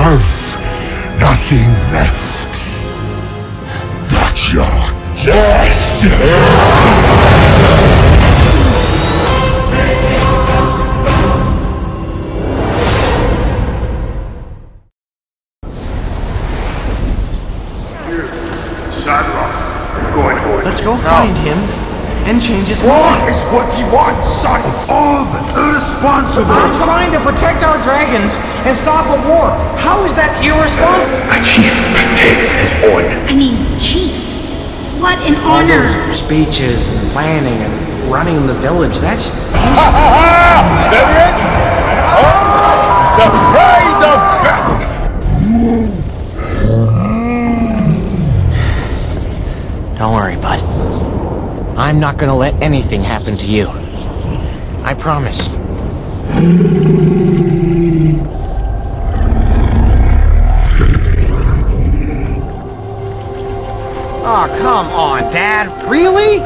have nothing left but your death. Let's go find him and change his mind. What is what he wants, son? All irresponsible. I'm trying to protect our dragons and stop a war. How is that irresponsible? A chief protects his honor. I mean, chief. What an All honor. those speeches and planning and running the village, that's... There he is! Oh, the pride of Valka! Don't worry, bud. I'm not gonna let anything happen to you. I promise. Oh, come on, Dad. Really?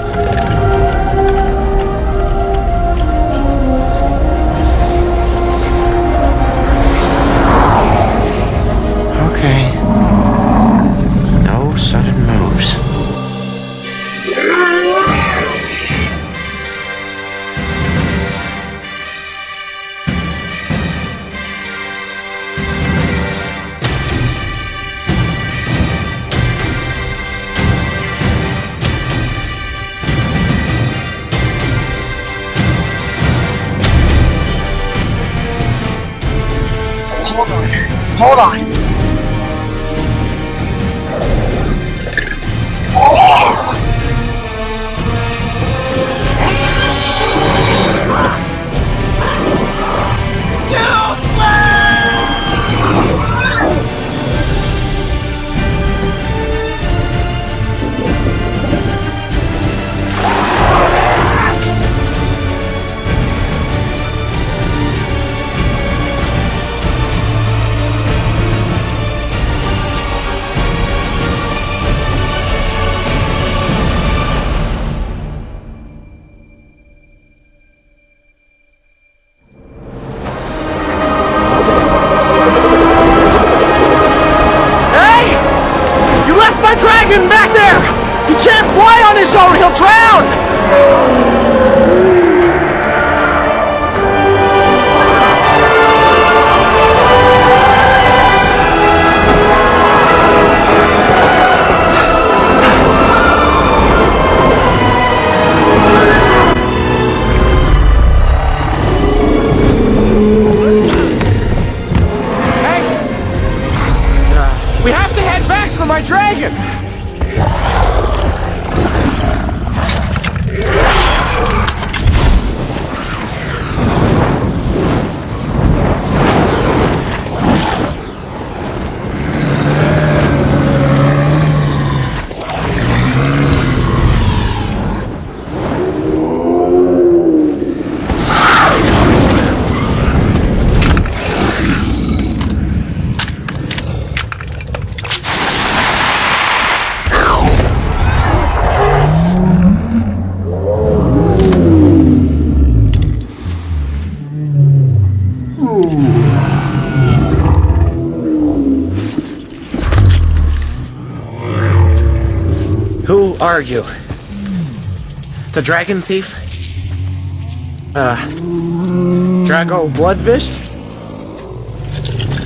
Okay. No sudden moves. Hold on. Dragon back there! He can't fly on his own! He'll drown! Hey! We have to head back for my dragon! Who are you? The dragon thief? Drago Bloodfist?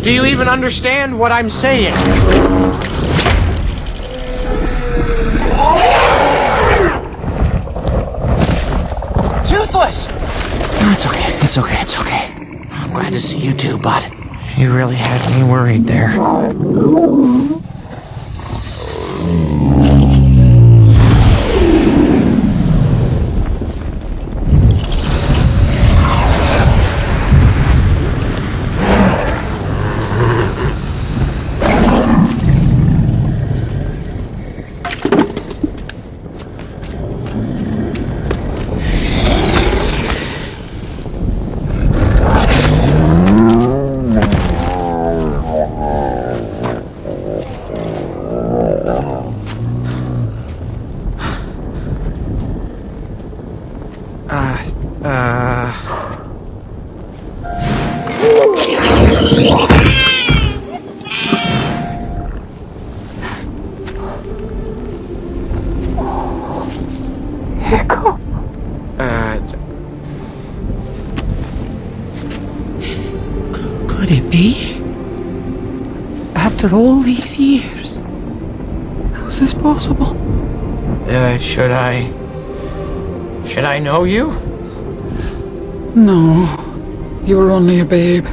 Do you even understand what I'm saying? Toothless! No, it's okay, it's okay, it's okay. I'm glad to see you too, bud. You really had me worried there. it be? After all these years? How's this possible? Should I know you? No, you were only a babe.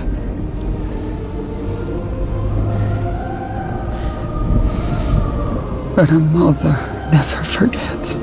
But a mother never forgets.